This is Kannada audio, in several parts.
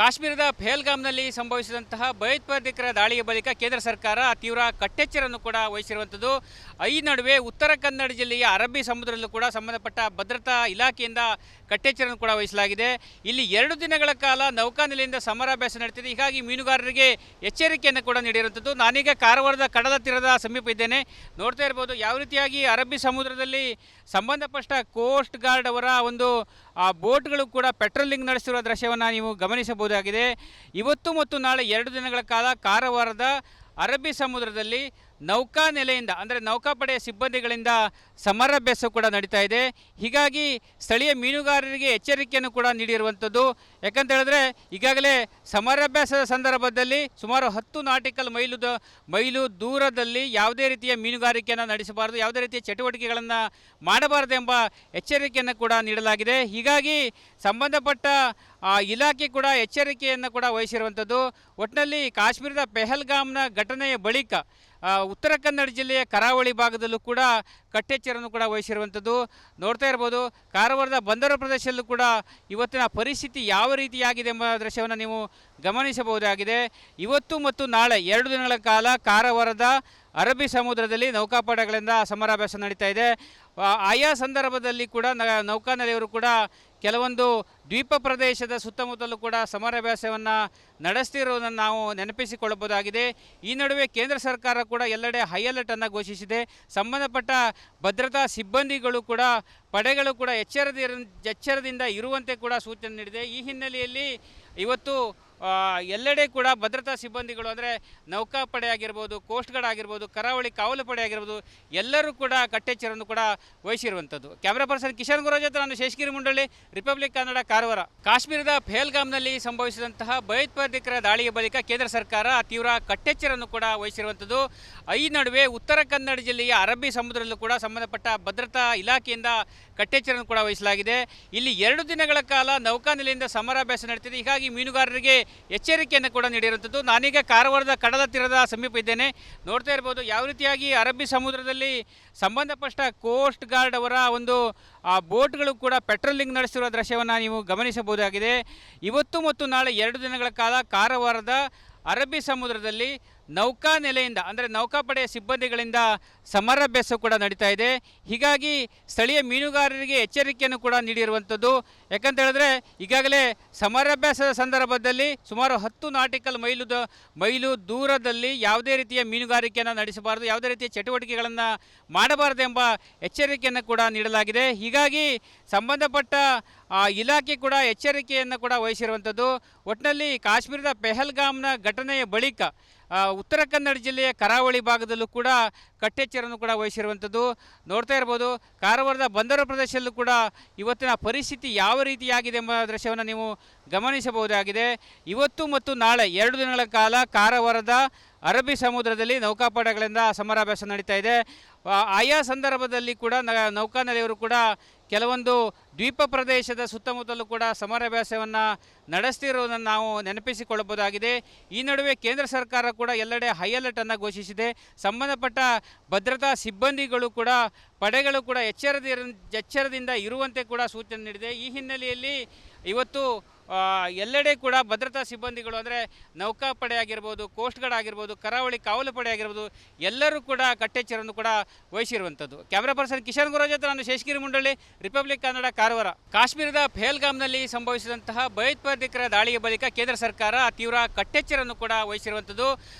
ಕಾಶ್ಮೀರದ ಪಹಲ್ಗಾಮ್ನಲ್ಲಿ ಸಂಭವಿಸಿದಂತಹ ಭಯೋತ್ಪಾದಕರ ದಾಳಿಯ ಬಳಿಕ ಕೇಂದ್ರ ಸರ್ಕಾರ ತೀವ್ರ ಕಟ್ಟೆಚ್ಚರನ್ನು ಕೂಡ ವಹಿಸಿರುವಂಥದ್ದು. ಈ ನಡುವೆ ಉತ್ತರ ಕನ್ನಡ ಜಿಲ್ಲೆಯ ಅರಬ್ಬಿ ಸಮುದ್ರದಲ್ಲೂ ಕೂಡ ಸಂಬಂಧಪಟ್ಟ ಭದ್ರತಾ ಇಲಾಖೆಯಿಂದ ಕಟ್ಟೆಚ್ಚರನ್ನು ಕೂಡ ವಹಿಸಲಾಗಿದೆ. ಇಲ್ಲಿ 2 ದಿನಗಳ ಕಾಲ ನೌಕಾನೆಲೆಯಿಂದ ಸಮರಾಭ್ಯಾಸ ನಡೀತಿದೆ. ಹೀಗಾಗಿ ಮೀನುಗಾರರಿಗೆ ಎಚ್ಚರಿಕೆಯನ್ನು ಕೂಡ ನೀಡಿರುವಂಥದ್ದು. ನಾನೀಗ ಕಾರವಾರದ ಕಡಲ ತೀರದ ಸಮೀಪ ಇದ್ದೇನೆ. ನೋಡ್ತಾ ಇರ್ಬೋದು ಯಾವ ರೀತಿಯಾಗಿ ಅರಬ್ಬಿ ಸಮುದ್ರದಲ್ಲಿ ಸಂಬಂಧಪಟ್ಟ ಕೋಸ್ಟ್ ಗಾರ್ಡ್ ಅವರ ಒಂದು ಬೋಟ್ಗಳು ಕೂಡ ಪೆಟ್ರೋಲಿಂಗ್ ನಡೆಸಿರುವ ದೃಶ್ಯವನ್ನು ನೀವು ಗಮನಿಸಬಹುದಾಗಿದೆ. ಇವತ್ತು ಮತ್ತು ನಾಳೆ 2 ದಿನಗಳ ಕಾಲ ಕಾರವಾರದ ಅರಬ್ಬಿ ಸಮುದ್ರದಲ್ಲಿ ನೌಕಾನೆಲೆಯಿಂದ ಅಂದರೆ ನೌಕಾಪಡೆಯ ಸಿಬ್ಬಂದಿಗಳಿಂದ ಸಮರಾಭ್ಯಾಸ ಕೂಡ ನಡೀತಾ ಇದೆ. ಹೀಗಾಗಿ ಸ್ಥಳೀಯ ಮೀನುಗಾರರಿಗೆ ಎಚ್ಚರಿಕೆಯನ್ನು ಕೂಡ ನೀಡಿರುವಂಥದ್ದು. ಯಾಕಂತ ಹೇಳಿದ್ರೆ ಈಗಾಗಲೇ ಸಮರಾಭ್ಯಾಸದ ಸಂದರ್ಭದಲ್ಲಿ ಸುಮಾರು 10 ನಾಟಿಕಲ್ ಮೈಲು ದೂರದಲ್ಲಿ ಯಾವುದೇ ರೀತಿಯ ಮೀನುಗಾರಿಕೆಯನ್ನು ನಡೆಸಬಾರದು, ಯಾವುದೇ ರೀತಿಯ ಚಟುವಟಿಕೆಗಳನ್ನು ಮಾಡಬಾರದು ಎಂಬ ಎಚ್ಚರಿಕೆಯನ್ನು ಕೂಡ ನೀಡಲಾಗಿದೆ. ಹೀಗಾಗಿ ಸಂಬಂಧಪಟ್ಟ ಇಲಾಖೆ ಕೂಡ ಎಚ್ಚರಿಕೆಯನ್ನು ಕೂಡ ವಹಿಸಿರುವಂಥದ್ದು. ಒಟ್ಟಿನಲ್ಲಿ ಕಾಶ್ಮೀರದ ಪಹಲ್ಗಾಮ್ನ ಘಟನೆಯ ಬಳಿಕ ಉತ್ತರ ಕನ್ನಡ ಜಿಲ್ಲೆಯ ಕರಾವಳಿ ಭಾಗದಲ್ಲೂ ಕೂಡ ಕಟ್ಟೆಚ್ಚರನ್ನು ಕೂಡ ವಹಿಸಿರುವಂಥದ್ದು. ನೋಡ್ತಾ ಇರ್ಬೋದು ಕಾರವಾರದ ಬಂದರು ಪ್ರದೇಶದಲ್ಲೂ ಕೂಡ ಇವತ್ತಿನ ಪರಿಸ್ಥಿತಿ ಯಾವ ರೀತಿಯಾಗಿದೆ ಎಂಬ ದೃಶ್ಯವನ್ನು ನೀವು ಗಮನಿಸಬಹುದಾಗಿದೆ. ಇವತ್ತು ಮತ್ತು ನಾಳೆ 2 ದಿನಗಳ ಕಾಲ ಕಾರವಾರದ ಅರಬ್ಬಿ ಸಮುದ್ರದಲ್ಲಿ ನೌಕಾಪಡೆಗಳಿಂದ ಸಮರಾಭ್ಯಾಸ ನಡೀತಾ ಇದೆ. ಆಯಾ ಸಂದರ್ಭದಲ್ಲಿ ಕೂಡ ನೌಕಾನೆಲೆಯವರು ಕೂಡ ಕೆಲವೊಂದು ದ್ವೀಪ ಪ್ರದೇಶದ ಸುತ್ತಮುತ್ತಲೂ ಕೂಡ ಸಮರಾಭ್ಯಾಸವನ್ನು ನಡೆಸ್ತಿರುವುದನ್ನು ನಾವು ನೆನಪಿಸಿಕೊಳ್ಳಬಹುದಾಗಿದೆ. ಈ ನಡುವೆ ಕೇಂದ್ರ ಸರ್ಕಾರ ಕೂಡ ಎಲ್ಲೆಡೆ ಹೈ ಅಲರ್ಟನ್ನು ಘೋಷಿಸಿದೆ. ಸಂಬಂಧಪಟ್ಟ ಭದ್ರತಾ ಸಿಬ್ಬಂದಿಗಳು ಕೂಡ ಪಡೆಗಳು ಕೂಡ ಎಚ್ಚರದಿಂದ ಇರುವಂತೆ ಕೂಡ ಸೂಚನೆ ನೀಡಿದೆ. ಈ ಹಿನ್ನೆಲೆಯಲ್ಲಿ ಇವತ್ತು ಎಲ್ಲೆಡೆ ಕೂಡ ಭದ್ರತಾ ಸಿಬ್ಬಂದಿಗಳು ಅಂದರೆ ನೌಕಾಪಡೆ ಆಗಿರ್ಬೋದು, ಕೋಸ್ಟ್ ಗಾರ್ಡ್ ಆಗಿರ್ಬೋದು, ಕರಾವಳಿ ಕಾವಲು ಪಡೆ ಆಗಿರ್ಬೋದು, ಎಲ್ಲರೂ ಕೂಡ ಕಟ್ಟೆಚ್ಚರನ್ನು ಕೂಡ ವಹಿಸಿರುವಂಥದ್ದು. ಕ್ಯಾಮ್ರಾ ಪರ್ಸನ್ ಕಿಶನ್ ಗುರು ಜೊತೆ ನಾನು ಶೇಷಗಿರಿ ಮುಂಡಳ್ಳಿ, ರಿಪಬ್ಲಿಕ್ ಕನ್ನಡ, ಕಾರವಾರ. ಕಾಶ್ಮೀರದ ಪಹಲ್ಗಾಮ್ನಲ್ಲಿ ಸಂಭವಿಸಿದಂತಹ ಭಯೋತ್ಪಾದಕರ ದಾಳಿಯ ಬಳಿಕ ಕೇಂದ್ರ ಸರ್ಕಾರ ತೀವ್ರ ಕಟ್ಟೆಚ್ಚರನ್ನು ಕೂಡ ವಹಿಸಿರುವಂಥದ್ದು. ಈ ನಡುವೆ ಉತ್ತರ ಕನ್ನಡ ಜಿಲ್ಲೆಯ ಅರಬ್ಬಿ ಸಮುದ್ರದಲ್ಲೂ ಕೂಡ ಸಂಬಂಧಪಟ್ಟ ಭದ್ರತಾ ಇಲಾಖೆಯಿಂದ ಕಟ್ಟೆಚ್ಚರನ್ನು ಕೂಡ ವಹಿಸಲಾಗಿದೆ. ಇಲ್ಲಿ 2 ದಿನಗಳ ಕಾಲ ನೌಕಾನೆಲೆಯಿಂದ ಸಮರಾಭ್ಯಾಸ ನಡೀತಿದೆ. ಹೀಗಾಗಿ ಮೀನುಗಾರರಿಗೆ ಎಚ್ಚರಿಕೆಯನ್ನು ಕೂಡ ನೀಡಿರುವಂಥದ್ದು. ನಾನೀಗ ಕಾರವಾರದ ಕಡಲ ತೀರದ ಸಮೀಪ ಇದ್ದೇನೆ. ನೋಡ್ತಾ ಇರ್ಬೋದು ಯಾವ ರೀತಿಯಾಗಿ ಅರಬ್ಬಿ ಸಮುದ್ರದಲ್ಲಿ ಸಂಬಂಧಪಟ್ಟ ಕೋಸ್ಟ್ ಗಾರ್ಡ್ ಅವರ ಒಂದು ಬೋಟ್ಗಳು ಕೂಡ ಪೆಟ್ರೋಲಿಂಗ್ ನಡೆಸಿರುವ ದೃಶ್ಯವನ್ನು ನೀವು ಗಮನಿಸಬಹುದಾಗಿದೆ. ಇವತ್ತು ಮತ್ತು ನಾಳೆ 2 ದಿನಗಳ ಕಾಲ ಕಾರವಾರದ ಅರಬ್ಬಿ ಸಮುದ್ರದಲ್ಲಿ ನೌಕಾನೆಲೆಯಿಂದ ಅಂದರೆ ನೌಕಾಪಡೆಯ ಸಿಬ್ಬಂದಿಗಳಿಂದ ಸಮರಾಭ್ಯಾಸ ಕೂಡ ನಡೀತಾ ಇದೆ. ಹೀಗಾಗಿ ಸ್ಥಳೀಯ ಮೀನುಗಾರರಿಗೆ ಎಚ್ಚರಿಕೆಯನ್ನು ಕೂಡ ನೀಡಿರುವಂಥದ್ದು. ಯಾಕಂತ ಹೇಳಿದ್ರೆ ಈಗಾಗಲೇ ಸಮರಾಭ್ಯಾಸದ ಸಂದರ್ಭದಲ್ಲಿ ಸುಮಾರು 10 ನಾಟಿಕಲ್ ಮೈಲು ದೂರದಲ್ಲಿ ಯಾವುದೇ ರೀತಿಯ ಮೀನುಗಾರಿಕೆಯನ್ನು ನಡೆಸಬಾರದು, ಯಾವುದೇ ರೀತಿಯ ಚಟುವಟಿಕೆಗಳನ್ನು ಮಾಡಬಾರದು ಎಂಬ ಎಚ್ಚರಿಕೆಯನ್ನು ಕೂಡ ನೀಡಲಾಗಿದೆ. ಹೀಗಾಗಿ ಸಂಬಂಧಪಟ್ಟ ಇಲಾಖೆ ಕೂಡ ಎಚ್ಚರಿಕೆಯನ್ನು ಕೂಡ ವಹಿಸಿರುವಂಥದ್ದು. ಒಟ್ಟಿನಲ್ಲಿ ಕಾಶ್ಮೀರದ ಪಹಲ್ಗಾಮ್ನ ಘಟನೆಯ ಬಳಿಕ ಉತ್ತರ ಕನ್ನಡ ಜಿಲ್ಲೆಯ ಕರಾವಳಿ ಭಾಗದಲ್ಲೂ ಕೂಡ ಕಟ್ಟೆಚ್ಚರನ್ನು ಕೂಡ ವಹಿಸಿರುವಂಥದ್ದು. ನೋಡ್ತಾ ಇರ್ಬೋದು ಕಾರವಾರದ ಬಂದರು ಪ್ರದೇಶದಲ್ಲೂ ಕೂಡ ಇವತ್ತಿನ ಪರಿಸ್ಥಿತಿ ಯಾವ ರೀತಿಯಾಗಿದೆ ಎಂಬ ದೃಶ್ಯವನ್ನು ನೀವು ಗಮನಿಸಬಹುದಾಗಿದೆ. ಇವತ್ತು ಮತ್ತು ನಾಳೆ 2 ದಿನಗಳ ಕಾಲ ಕಾರವಾರದ ಅರಬ್ಬಿ ಸಮುದ್ರದಲ್ಲಿ ನೌಕಾಪಡೆಗಳಿಂದ ಸಮರಾಭ್ಯಾಸ ನಡೀತಾ ಇದೆ. ಆಯಾ ಸಂದರ್ಭದಲ್ಲಿ ಕೂಡ ನೌಕಾನೆಲೆಯವರು ಕೂಡ ಕೆಲವೊಂದು ದ್ವೀಪ ಪ್ರದೇಶದ ಸುತ್ತಮುತ್ತಲೂ ಕೂಡ ಸಮರಾಭ್ಯಾಸವನ್ನು ನಡೆಸ್ತಿರುವುದನ್ನು ನಾವು ನೆನಪಿಸಿಕೊಳ್ಳಬಹುದಾಗಿದೆ. ಈ ನಡುವೆ ಕೇಂದ್ರ ಸರ್ಕಾರ ಕೂಡ ಎಲ್ಲೆಡೆ ಹೈ ಅಲರ್ಟನ್ನು ಘೋಷಿಸಿದೆ. ಸಂಬಂಧಪಟ್ಟ ಭದ್ರತಾ ಸಿಬ್ಬಂದಿಗಳು ಕೂಡ ಪಡೆಗಳು ಕೂಡ ಎಚ್ಚರದಿಂದ ಇರುವಂತೆ ಕೂಡ ಸೂಚನೆ ನೀಡಿದೆ. ಈ ಹಿನ್ನೆಲೆಯಲ್ಲಿ ಇವತ್ತು ಎಲ್ಲೆಡೆ ಕೂಡ ಭದ್ರತಾ ಸಿಬ್ಬಂದಿಗಳು ಅಂದರೆ ನೌಕಾಪಡೆ ಆಗಿರ್ಬೋದು, ಕೋಸ್ಟ್ ಗಾರ್ಡ್ ಆಗಿರ್ಬೋದು, ಕರಾವಳಿ ಕಾವಲು ಪಡೆ ಆಗಿರ್ಬೋದು, ಎಲ್ಲರೂ ಕೂಡ ಕಟ್ಟೆಚ್ಚರನ್ನು ಕೂಡ ವಹಿಸಿರುವಂಥದ್ದು. ಕ್ಯಾಮ್ರಾ ಪರ್ಸನ್ ಕಿಶನ್ ಗುರು ಜೊತೆ ನಾನು ಶೇಷಗಿರಿ ಮುಂಡಳ್ಳಿ, ರಿಪಬ್ಲಿಕ್ ಕನ್ನಡ, ಕಾರವಾರ. ಕಾಶ್ಮೀರದ ಪಹಲ್ಗಾಮ್ನಲ್ಲಿ ಸಂಭವಿಸಿದಂತಹ ಭಯೋತ್ಪಾದಕರ ದಾಳಿಯ ಬಳಿಕ ಕೇಂದ್ರ ಸರ್ಕಾರ ತೀವ್ರ ಕಟ್ಟೆಚ್ಚರನ್ನು ಕೂಡ ವಹಿಸಿರುವಂಥದ್ದು.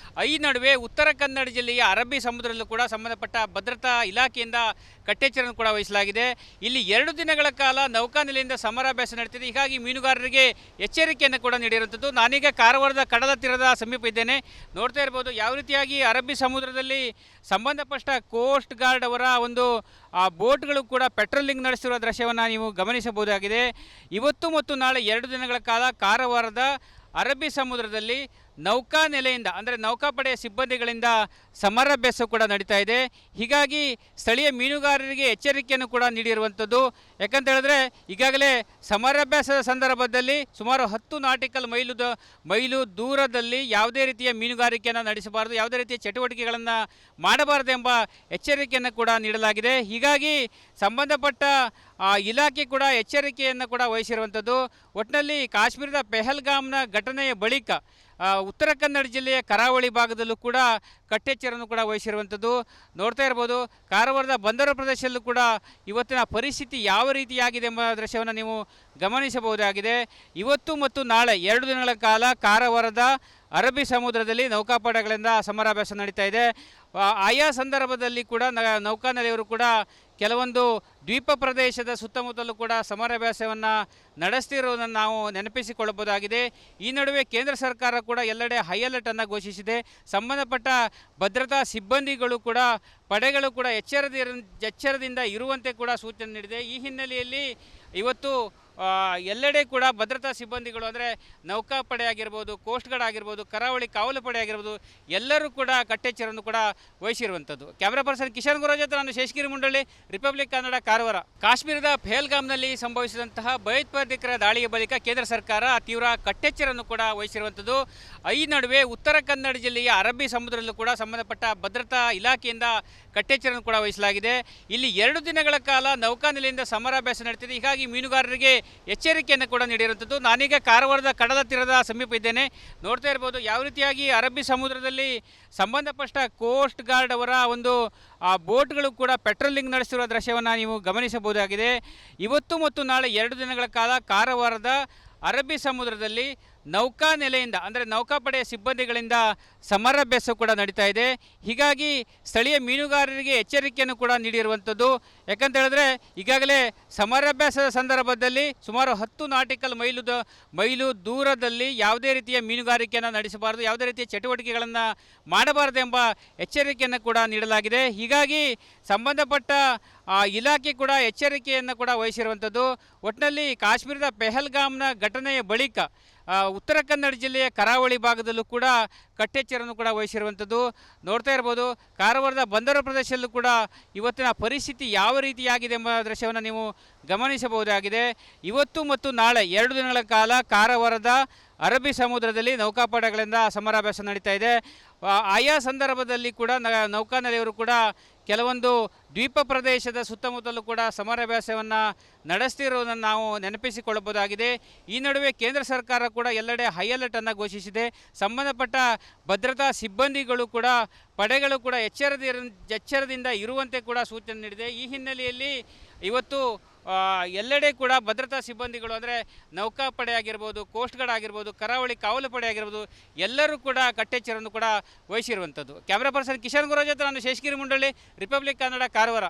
ಈ ನಡುವೆ ಉತ್ತರ ಕನ್ನಡ ಜಿಲ್ಲೆಯ ಅರಬ್ಬಿ ಸಮುದ್ರದಲ್ಲೂ ಕೂಡ ಸಂಬಂಧಪಟ್ಟ ಭದ್ರತಾ ಇಲಾಖೆಯಿಂದ ಕಟ್ಟೆಚ್ಚರನ್ನು ಕೂಡ ವಹಿಸಲಾಗಿದೆ. ಇಲ್ಲಿ 2 ದಿನಗಳ ಕಾಲ ನೌಕಾನೆಲೆಯಿಂದ ಸಮರಾಭ್ಯಾಸ ನಡೀತಿದೆ. ಹೀಗಾಗಿ ಮೀನುಗಾರರಿಗೆ ಎಚ್ಚರಿಕೆಯನ್ನು ಕೂಡ ನೀಡಿರುವಂಥದ್ದು. ನಾನೀಗ ಕಾರವಾರದ ಕಡಲ ತೀರದ ಸಮೀಪ ಇದ್ದೇನೆ. ನೋಡ್ತಾ ಇರ್ಬೋದು ಯಾವ ರೀತಿಯಾಗಿ ಅರಬ್ಬಿ ಸಮುದ್ರದಲ್ಲಿ ಸಂಬಂಧಪಟ್ಟ ಕೋಸ್ಟ್ ಗಾರ್ಡ್ ಅವರ ಒಂದು ಬೋಟ್ಗಳು ಕೂಡ ಪೆಟ್ರೋಲಿಂಗ್ ನಡೆಸಿರುವ ದೃಶ್ಯವನ್ನು ನೀವು ಗಮನಿಸಬಹುದಾಗಿದೆ. ಇವತ್ತು ಮತ್ತು ನಾಳೆ 2 ದಿನಗಳ ಕಾಲ ಕಾರವಾರದ ಅರಬ್ಬಿ ಸಮುದ್ರದಲ್ಲಿ ನೌಕಾನೆಲೆಯಿಂದ ಅಂದರೆ ನೌಕಾಪಡೆಯ ಸಿಬ್ಬಂದಿಗಳಿಂದ ಸಮರಾಭ್ಯಾಸ ಕೂಡ ನಡೀತಾ ಇದೆ. ಹೀಗಾಗಿ ಸ್ಥಳೀಯ ಮೀನುಗಾರರಿಗೆ ಎಚ್ಚರಿಕೆಯನ್ನು ಕೂಡ ನೀಡಿರುವಂಥದ್ದು. ಯಾಕಂತ ಹೇಳಿದ್ರೆ ಈಗಾಗಲೇ ಸಮರಾಭ್ಯಾಸದ ಸಂದರ್ಭದಲ್ಲಿ ಸುಮಾರು 10 ನಾಟಿಕಲ್ ಮೈಲು ದೂರದಲ್ಲಿ ಯಾವುದೇ ರೀತಿಯ ಮೀನುಗಾರಿಕೆಯನ್ನು ನಡೆಸಬಾರದು, ಯಾವುದೇ ರೀತಿಯ ಚಟುವಟಿಕೆಗಳನ್ನು ಮಾಡಬಾರದು ಎಂಬ ಎಚ್ಚರಿಕೆಯನ್ನು ಕೂಡ ನೀಡಲಾಗಿದೆ. ಹೀಗಾಗಿ ಸಂಬಂಧಪಟ್ಟ ಇಲಾಖೆ ಕೂಡ ಎಚ್ಚರಿಕೆಯನ್ನು ಕೂಡ ವಹಿಸಿರುವಂಥದ್ದು. ಒಟ್ಟಿನಲ್ಲಿ ಕಾಶ್ಮೀರದ ಪೆಹಲ್ಗಾಮ್ನ ಘಟನೆಯ ಬಳಿಕ ಉತ್ತರ ಕನ್ನಡ ಜಿಲ್ಲೆಯ ಕರಾವಳಿ ಭಾಗದಲ್ಲೂ ಕೂಡ ಕಟ್ಟೆಚ್ಚರನ್ನು ಕೂಡ ವಹಿಸಿರುವಂಥದ್ದು. ನೋಡ್ತಾ ಇರ್ಬೋದು, ಕಾರವಾರದ ಬಂದರು ಪ್ರದೇಶದಲ್ಲೂ ಕೂಡ ಇವತ್ತಿನ ಪರಿಸ್ಥಿತಿ ಯಾವ ರೀತಿಯಾಗಿದೆ ಎಂಬ ದೃಶ್ಯವನ್ನು ನೀವು ಗಮನಿಸಬಹುದಾಗಿದೆ. ಇವತ್ತು ಮತ್ತು ನಾಳೆ 2 ದಿನಗಳ ಕಾಲ ಕಾರವಾರದ ಅರಬ್ಬಿ ಸಮುದ್ರದಲ್ಲಿ ನೌಕಾಪಡೆಗಳಿಂದ ಸಮರಾಭ್ಯಾಸ ನಡೀತಾ ಇದೆ. ಆಯಾ ಸಂದರ್ಭದಲ್ಲಿ ಕೂಡ ನೌಕಾನೆಲೆಯವರು ಕೂಡ ಕೆಲವೊಂದು ದ್ವೀಪ ಪ್ರದೇಶದ ಸುತ್ತಮುತ್ತಲೂ ಕೂಡ ಸಮರಾಭ್ಯಾಸವನ್ನು ನಡೆಸ್ತಿರುವುದನ್ನು ನಾವು ನೆನಪಿಸಿಕೊಳ್ಳಬಹುದಾಗಿದೆ. ಈ ನಡುವೆ ಕೇಂದ್ರ ಸರ್ಕಾರ ಕೂಡ ಎಲ್ಲೆಡೆ ಹೈ ಅಲರ್ಟನ್ನು ಘೋಷಿಸಿದೆ. ಸಂಬಂಧಪಟ್ಟ ಭದ್ರತಾ ಸಿಬ್ಬಂದಿಗಳು ಕೂಡ ಪಡೆಗಳು ಕೂಡ ಎಚ್ಚರದಿಂದ ಇರುವಂತೆ ಕೂಡ ಸೂಚನೆ ನೀಡಿದೆ. ಈ ಹಿನ್ನೆಲೆಯಲ್ಲಿ ಇವತ್ತು ಎಲ್ಲೆಡೆ ಕೂಡ ಭದ್ರತಾ ಸಿಬ್ಬಂದಿಗಳು ಅಂದರೆ ನೌಕಾಪಡೆ ಆಗಿರ್ಬೋದು, ಕೋಸ್ಟ್ ಗಾರ್ಡ್ ಆಗಿರ್ಬೋದು, ಕರಾವಳಿ ಕಾವಲು ಪಡೆ ಆಗಿರ್ಬೋದು, ಎಲ್ಲರೂ ಕೂಡ ಕಟ್ಟೆಚ್ಚರನ್ನು ಕೂಡ ವಹಿಸಿರುವಂಥದ್ದು. ಕ್ಯಾಮ್ರಾ ಪರ್ಸನ್ ಕಿಶನ್ ಗುರು ಜೊತೆ ನಾನು ಶೇಷಗಿರಿ ಮುಂಡಳ್ಳಿ, ರಿಪಬ್ಲಿಕ್ ಕನ್ನಡ, ಕಾರವಾರ. ಕಾಶ್ಮೀರದ ಪೆಹಲ್ಗಾಮ್ನಲ್ಲಿ ಸಂಭವಿಸಿದಂತಹ ಭಯೋತ್ಪಾದಕರ ದಾಳಿಯ ಬಳಿಕ ಕೇಂದ್ರ ಸರ್ಕಾರ ತೀವ್ರ ಕಟ್ಟೆಚ್ಚರನ್ನು ಕೂಡ ವಹಿಸಿರುವಂಥದ್ದು. ಈ ನಡುವೆ ಉತ್ತರ ಕನ್ನಡ ಜಿಲ್ಲೆಯ ಅರಬ್ಬಿ ಸಮುದ್ರದಲ್ಲೂ ಕೂಡ ಸಂಬಂಧಪಟ್ಟ ಭದ್ರತಾ ಇಲಾಖೆಯಿಂದ ಕಟ್ಟೆಚ್ಚರನ್ನು ಕೂಡ ವಹಿಸಲಾಗಿದೆ. ಇಲ್ಲಿ 2 ದಿನಗಳ ಕಾಲ ನೌಕಾನೆಲೆಯಿಂದ ಸಮರಾಭ್ಯಾಸ ನಡೀತಿದೆ. ಹೀಗಾಗಿ ಮೀನುಗಾರರಿಗೆ ಎಚ್ಚರಿಕೆಯನ್ನು ಕೂಡ ನೀಡಿರುವಂಥದ್ದು. ನಾನೀಗ ಕಾರವಾರದ ಕಡಲ ತೀರದ ಸಮೀಪ ಇದ್ದೇನೆ. ನೋಡ್ತಾ ಇರ್ಬೋದು ಯಾವ ರೀತಿಯಾಗಿ ಅರಬ್ಬಿ ಸಮುದ್ರದಲ್ಲಿ ಸಂಬಂಧಪಟ್ಟ ಕೋಸ್ಟ್ ಗಾರ್ಡ್ ಅವರ ಒಂದು ಬೋಟ್ಗಳು ಕೂಡ ಪೆಟ್ರೋಲಿಂಗ್ ನಡೆಸಿರುವ ದೃಶ್ಯವನ್ನು ನೀವು ಗಮನಿಸಬಹುದಾಗಿದೆ. ಇವತ್ತು ಮತ್ತು ನಾಳೆ 2 ದಿನಗಳ ಕಾಲ ಕಾರವಾರದ ಅರಬ್ಬಿ ಸಮುದ್ರದಲ್ಲಿ ನೌಕಾನೆಲೆಯಿಂದ ಅಂದರೆ ನೌಕಾಪಡೆಯ ಸಿಬ್ಬಂದಿಗಳಿಂದ ಸಮರಾಭ್ಯಾಸ ಕೂಡ ನಡೀತಾ ಇದೆ. ಹೀಗಾಗಿ ಸ್ಥಳೀಯ ಮೀನುಗಾರರಿಗೆ ಎಚ್ಚರಿಕೆಯನ್ನು ಕೂಡ ನೀಡಿರುವಂಥದ್ದು. ಯಾಕಂತ ಹೇಳಿದ್ರೆ ಈಗಾಗಲೇ ಸಮರಾಭ್ಯಾಸದ ಸಂದರ್ಭದಲ್ಲಿ ಸುಮಾರು 10 ನಾಟಿಕಲ್ ಮೈಲು ದೂರದಲ್ಲಿ ಯಾವುದೇ ರೀತಿಯ ಮೀನುಗಾರಿಕೆಯನ್ನು ನಡೆಸಬಾರದು, ಯಾವುದೇ ರೀತಿಯ ಚಟುವಟಿಕೆಗಳನ್ನು ಮಾಡಬಾರದು ಎಂಬ ಎಚ್ಚರಿಕೆಯನ್ನು ಕೂಡ ನೀಡಲಾಗಿದೆ. ಹೀಗಾಗಿ ಸಂಬಂಧಪಟ್ಟ ಇಲಾಖೆ ಕೂಡ ಎಚ್ಚರಿಕೆಯನ್ನು ಕೂಡ ವಹಿಸಿರುವಂಥದ್ದು. ಒಟ್ಟಿನಲ್ಲಿ ಕಾಶ್ಮೀರದ ಪೆಹಲ್ಗಾಮ್ನ ಘಟನೆಯ ಬಳಿಕ ಉತ್ತರ ಕನ್ನಡ ಜಿಲ್ಲೆಯ ಕರಾವಳಿ ಭಾಗದಲ್ಲೂ ಕೂಡ ಕಟ್ಟೆಚ್ಚರನ್ನು ಕೂಡ ವಹಿಸಿರುವಂಥದ್ದು. ನೋಡ್ತಾ ಇರ್ಬೋದು, ಕಾರವಾರದ ಬಂದರು ಪ್ರದೇಶದಲ್ಲೂ ಕೂಡ ಇವತ್ತಿನ ಪರಿಸ್ಥಿತಿ ಯಾವ ರೀತಿಯಾಗಿದೆ ಎಂಬ ದೃಶ್ಯವನ್ನು ನೀವು ಗಮನಿಸಬಹುದಾಗಿದೆ. ಇವತ್ತು ಮತ್ತು ನಾಳೆ 2 ದಿನಗಳ ಕಾಲ ಕಾರವಾರದ ಅರಬ್ಬಿ ಸಮುದ್ರದಲ್ಲಿ ನೌಕಾಪಡೆಗಳಿಂದ ಸಮರಾಭ್ಯಾಸ ನಡೀತಾ ಇದೆ. ಆಯಾ ಸಂದರ್ಭದಲ್ಲಿ ಕೂಡ ನೌಕಾನೆಲೆಯವರು ಕೂಡ ಕೆಲವೊಂದು ದ್ವೀಪ ಪ್ರದೇಶದ ಸುತ್ತಮುತ್ತಲೂ ಕೂಡ ಸಮರಾಭ್ಯಾಸವನ್ನು ನಡೆಸ್ತಿರುವುದನ್ನು ನಾವು ನೆನಪಿಸಿಕೊಳ್ಳಬಹುದಾಗಿದೆ. ಈ ನಡುವೆ ಕೇಂದ್ರ ಸರ್ಕಾರ ಕೂಡ ಎಲ್ಲೆಡೆ ಹೈ ಅಲರ್ಟನ್ನು ಘೋಷಿಸಿದೆ. ಸಂಬಂಧಪಟ್ಟ ಭದ್ರತಾ ಸಿಬ್ಬಂದಿಗಳು ಕೂಡ ಪಡೆಗಳು ಕೂಡ ಎಚ್ಚರದಿಂದ ಇರುವಂತೆ ಕೂಡ ಸೂಚನೆ ನೀಡಿದೆ. ಈ ಹಿನ್ನೆಲೆಯಲ್ಲಿ ಇವತ್ತು ಎಲ್ಲೆಡೆ ಕೂಡ ಭದ್ರತಾ ಸಿಬ್ಬಂದಿಗಳು ಅಂದರೆ ನೌಕಾಪಡೆ ಆಗಿರ್ಬೋದು, ಕೋಸ್ಟ್ ಗಾರ್ಡ್ ಆಗಿರ್ಬೋದು, ಕರಾವಳಿ ಕಾವಲು ಪಡೆ ಆಗಿರ್ಬೋದು, ಎಲ್ಲರೂ ಕೂಡ ಕಟ್ಟೆಚ್ಚರನ್ನು ಕೂಡ ವಹಿಸಿರುವಂಥದ್ದು. ಕ್ಯಾಮ್ರಾ ಪರ್ಸನ್ ಕಿಶನ್ ಗುರು ಜೊತೆ ನಾನು ಶೇಷಗಿರಿ ಮುಂಡಳ್ಳಿ, ರಿಪಬ್ಲಿಕ್ ಕನ್ನಡ, ಕಾರವಾರ.